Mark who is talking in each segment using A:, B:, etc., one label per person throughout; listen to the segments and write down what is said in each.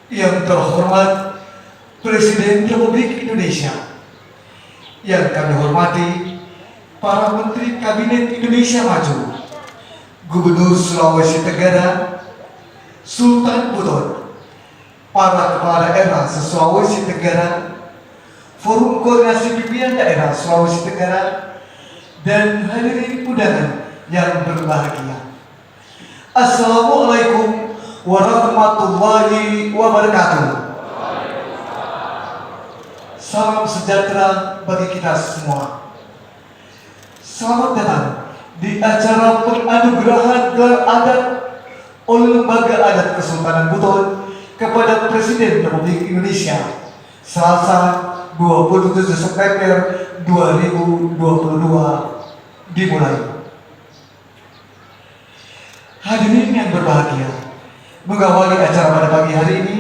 A: Yang terhormat Presiden Republik Indonesia, yang kami hormati para Menteri Kabinet Indonesia Maju, Gubernur Sulawesi Tenggara, Sultan Buton, para kepala daerah Sulawesi Tenggara, Forum Koordinasi Pimpinan Daerah Sulawesi Tenggara, dan hadirin undangan yang berbahagia. Assalamualaikum warahmatullahi wabarakatuh. Salam sejahtera bagi kita semua. Selamat datang di acara penganugerahan gelar adat oleh Lembaga Adat Kesultanan Buton kepada Presiden Republik Indonesia Selasa 27 September 2022 dimulai. Hadirin yang berbahagia, mengawali acara pada pagi hari ini,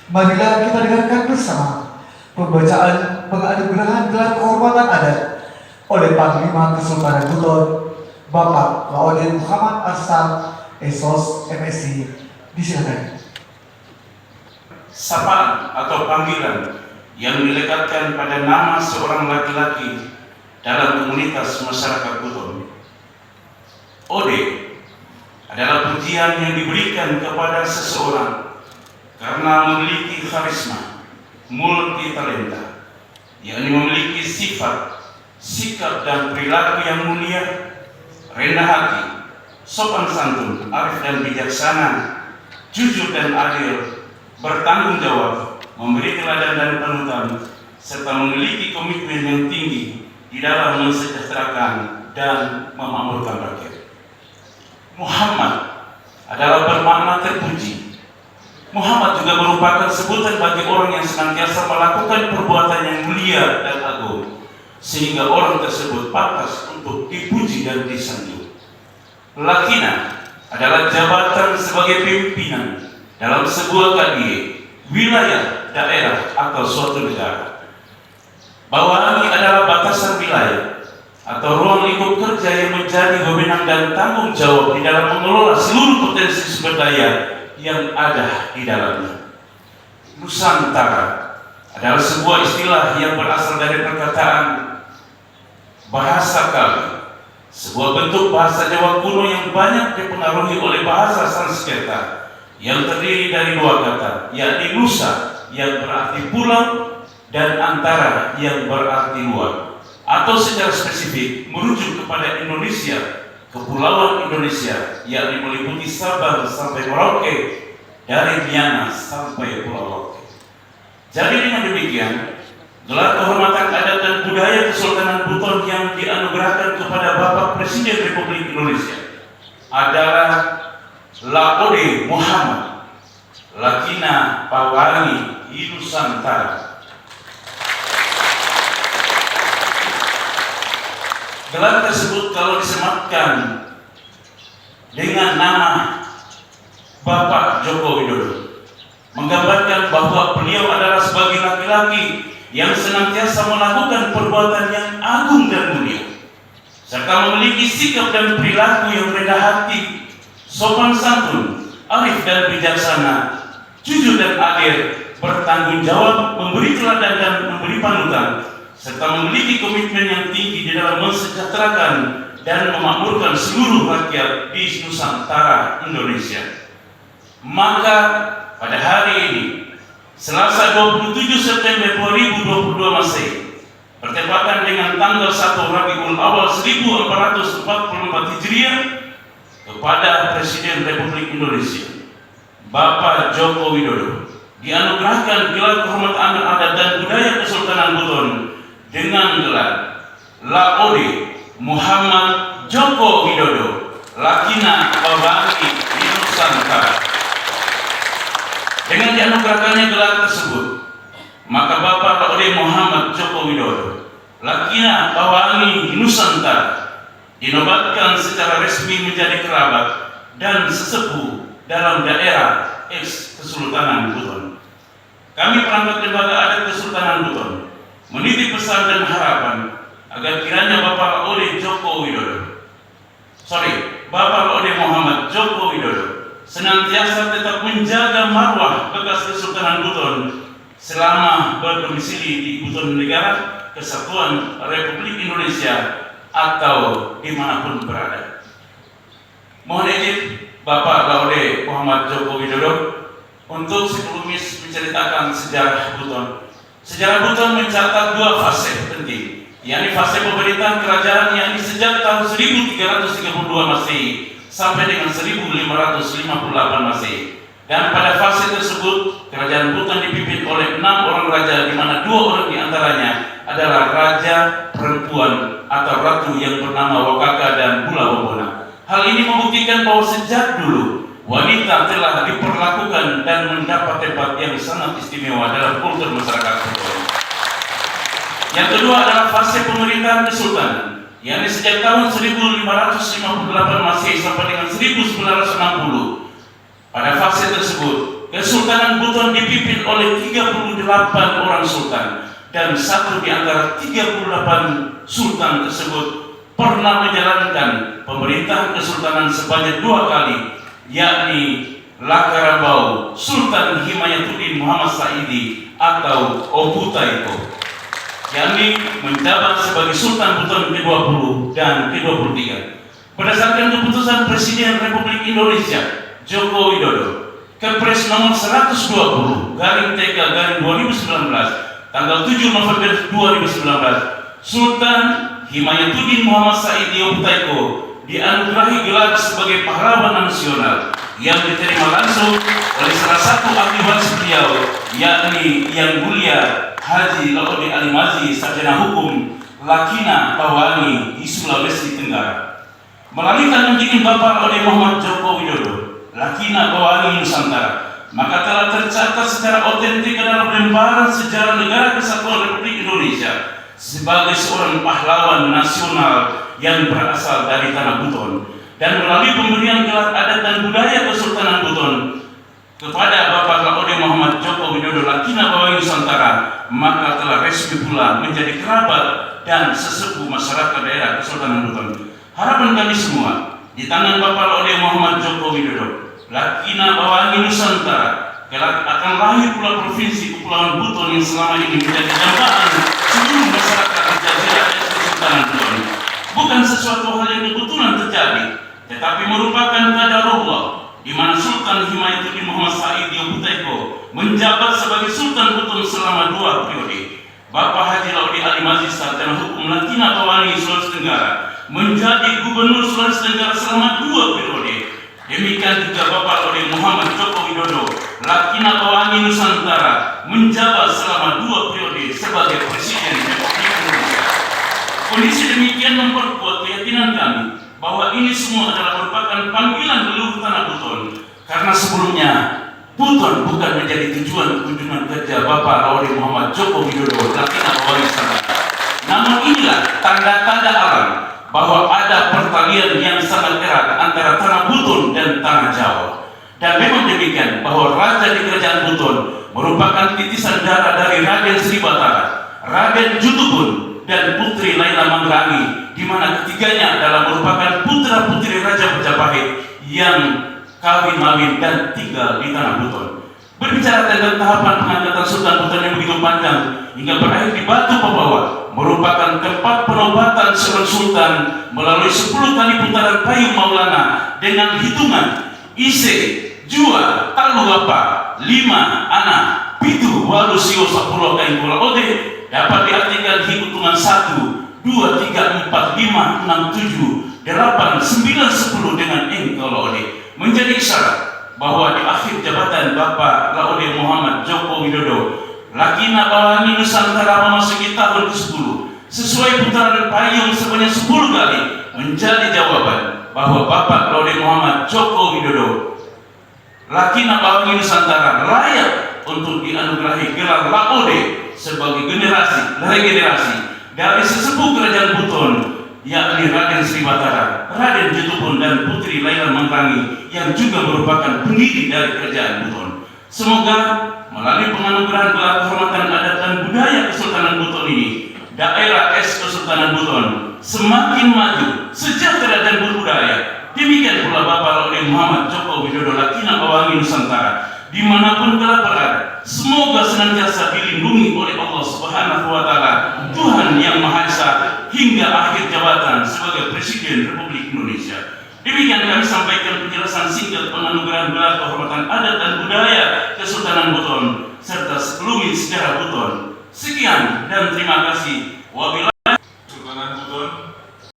A: marilah kita dengarkan bersama pembacaan penganugerahan gelar kehormatan adat oleh Panglima Kesultanan Buton, Bapak Laode Muhammad Arsal, Esos MSc. Disilakan.
B: Sapaan atau panggilan yang dilekatkan pada nama seorang laki-laki dalam komunitas masyarakat Buton. Ode adalah pujian yang diberikan kepada seseorang karena memiliki karisma, multi talenta, yakni memiliki sifat, sikap dan perilaku yang mulia, rendah hati, sopan santun, arif dan bijaksana, jujur dan adil, bertanggung jawab, memberi teladan dan panutan, serta memiliki komitmen yang tinggi di dalam mensejahterakan dan memakmurkan rakyat. Muhammad adalah bermakna terpuji. Muhammad juga merupakan sebutan bagi orang yang senantiasa melakukan perbuatan yang mulia dan agung, sehingga orang tersebut pantas untuk dipuji dan disanjung. Lakina adalah jabatan sebagai pimpinan dalam sebuah kadie, wilayah, daerah, atau suatu negara. Bawahangi adalah batasan wilayah atau ruang lingkup kerja yang menjadi wewenang dan tanggung jawab di dalam mengelola seluruh potensi sumber daya yang ada di dalamnya. Nusantara adalah sebuah istilah yang berasal dari perkataan bahasa kami, sebuah bentuk bahasa Jawa kuno yang banyak dipengaruhi oleh bahasa Sanskerta yang terdiri dari dua kata, yakni nusa yang berarti pulau dan antara yang berarti luar, atau secara spesifik merujuk kepada Indonesia, Kepulauan Indonesia, yakni meliputi Sabang sampai Merauke, dari Miangas sampai Pulau Rote. Jadi dengan demikian, gelar kehormatan adat dan budaya Kesultanan Buton yang dianugerahkan kepada Bapak Presiden Republik Indonesia adalah Laode Muhammad, Lakina Pawangi Nusantara. Gelar tersebut kalau disematkan dengan nama Bapak Joko Widodo menggambarkan bahwa beliau adalah sebagai laki-laki yang senantiasa melakukan perbuatan yang agung dan mulia, serta memiliki sikap dan perilaku yang rendah hati, sopan santun, arif dan bijaksana, jujur dan adil, bertanggung jawab, memberi teladan dan memberi panutan, serta memiliki komitmen yang tinggi di dalam mensejahterakan dan memakmurkan seluruh rakyat di Nusantara Indonesia. Maka pada hari ini, Selasa 27 September 2022 Masehi, bertepatan dengan tanggal 1 Rabiul Awal 1444 Hijriah, kepada Presiden Republik Indonesia Bapak Joko Widodo dianugerahkan gelar kehormatan adat dan budaya Kesultanan Buton dengan gelar Laode Muhammad Joko Widodo, Lakina Pawangi Nusantara. Dengan dianugerahkannya gelar tersebut, maka Bapak Laode Muhammad Joko Widodo, Lakina Pawangi Nusantara, dinobatkan secara resmi menjadi kerabat dan sesepuh dalam daerah Kesultanan Buton. Kami perangkat Lembaga Adat Kesultanan Buton menitip pesan dan harapan agar kiranya Bapak Laode Muhammad Joko Widodo senantiasa tetap menjaga marwah bekas Kesultanan Buton selama berdomisili di Buton Negara Kesatuan Republik Indonesia atau dimanapun berada. Mohon izin Bapak Laude Muhammad Joko Widodo untuk sekelumit menceritakan sejarah Buton. Sejarah Buton mencatat dua fase penting, yakni fase pemerintahan kerajaan yang sejak tahun 1332 Masehi sampai dengan 1558 Masehi. Dan pada fase tersebut, kerajaan Buton dipimpin oleh 6 orang raja, di mana 2 orang diantaranya adalah raja perempuan atau ratu yang bernama Wakaka dan Bula Wabona. Hal ini membuktikan bahwa sejak dulu wanita telah diperlakukan dan mendapat tempat yang sangat istimewa dalam kultur masyarakat Buton. Yang kedua adalah fase pemerintahan kesultanan, yakni sejak tahun 1558 Masehi sampai dengan 1960. Pada fase tersebut, Kesultanan Buton dipimpin oleh 38 orang sultan, dan satu di antara 38 sultan tersebut pernah menjalankan pemerintahan kesultanan sebanyak 2 kali, yakni Lakarabau Sultan Himayatuddin Muhammad Saidi atau Obutaiko, yakni menjabat sebagai Sultan Buton ke-20 dan ke-23. Berdasarkan keputusan Presiden Republik Indonesia Joko Widodo, Kepres nomor 120/3/2019 tanggal 7 November 2019, Sultan Himayatuddin Muhammad Saidi Obutaiko dianugerahi gelar sebagai pahlawan nasional yang diterima langsung oleh salah satu ahli waris beliau, yakni Yang Mulia Haji Laude Alimazi, Sarjana Hukum Lakina Bawangi di Sulawesi Tenggara. Melalui tangan dingin Bapak Laude Muhammad Joko Widodo, Lakina Bawangi Nusantara, maka telah tercatat secara otentik dalam lembaran sejarah Negara Kesatuan Republik Indonesia sebagai seorang pahlawan nasional yang berasal dari tanah Buton. Dan melalui pemberian gelar adat dan budaya Kesultanan Buton kepada Bapak Laude Muhammad Joko Widodo Lakina Bawangi Nusantara, maka telah resmi pula menjadi kerabat dan sesepuh masyarakat daerah Kesultanan Buton. Harapan kami semua, di tangan Bapak Laude Muhammad Joko Widodo Lakina Bawangi Nusantara, kelak akan lahir pula provinsi Kepulauan Buton yang selama ini menjadi dambaan seluruh masyarakat di Jazirah Kesultanan Buton. Bukan sesuatu hal yang kebetulan terjadi, tetapi merupakan qadarullah, di mana Sultan Himayatuddin Muhammad Saidi Obutaiko menjabat sebagai Sultan Buton selama 2 periode. Bapak Haji Laude Alimazi, Sarjana Hukum Lakina Bawangi Sulawesi Tenggara, menjadi Gubernur Sulawesi Tenggara selama 2 periode. Demikian juga Bapak Laude Muhammad Joko Widodo Lakina Bawangi Nusantara menjabat selama 2 periode sebagai Presiden Republik Indonesia. Kondisi demikian memperkuat keyakinan kami bahwa ini semua adalah merupakan panggilan leluhur tanah Buton, karena sebelumnya Buton bukan menjadi tujuan kunjungan kerja Bapak Laude Muhammad Joko Widodo Lakina Bawangi Nusantara. Namun inilah tanda-tanda alam bahwa ada pertalian yang sangat erat antara tanah Buton dan tanah Jawa. Dan memang demikian bahwa raja di kerajaan Buton merupakan titisan darah dari Raden Sri Batara, Raden Jutubun, dan Putri Laila Mangrangi, di mana ketiganya adalah merupakan putra-putri Raja Majapahit yang kawin-mawin dan tinggal di tanah Buton. Berbicara tentang tahapan pengangkatan Sultan Buton yang begitu panjang hingga berakhir di Batu Pabawa, merupakan tempat penobatan seorang sultan melalui 10 kali putaran payung Maulana dengan hitungan ise, jua, taluapa, 5, anak, pitu, walu, sio, 10 kain bola ode, dapat diartikan hitungan 1, 2, 3, 4, 5, 6, 7, 8, 9, 10 dengan engkol ode, menjadi isyarat bahwa di akhir jabatan Bapak Laude Muhammad Joko Widodo Lakina Bawangi Nusantara memasuki tahun ke-10 sesuai putaran payung sebanyak 10 kali, menjadi jawaban bahwa Bapak Laude Muhammad Joko Widodo Lakina Bawangi Nusantara layak untuk dianugerahi gelar Laode sebagai generasi regenerasi dari sesepuh kerajaan Buton, yakni Raden Sri Batara, Raden Jutubun, dan Putri Laila Mangrangi yang juga merupakan pendiri dari kerajaan Buton. Semoga melalui penganugerahan gelar kehormatan adat dan budaya Kesultanan Buton ini, daerah Kesultanan Buton semakin maju, sejahtera dan berbudaya, Demikian pula Bapak Oleh Muhammad Joko Widodo Lakina Awangi Nusantara, dimanapun telah berada, semoga senantiasa dilindungi oleh Allah Subhanahu wa Ta'ala, Tuhan Yang Maha Esa, hingga akhir jabatan sebagai Presiden Republik Indonesia. Demikian kami sampaikan penjelasan singkat penganugerahan gelar kehormatan adat dan budaya Kesultanan Buton serta sekelumit sejarah Buton. Sekian dan terima kasih. Wabillahi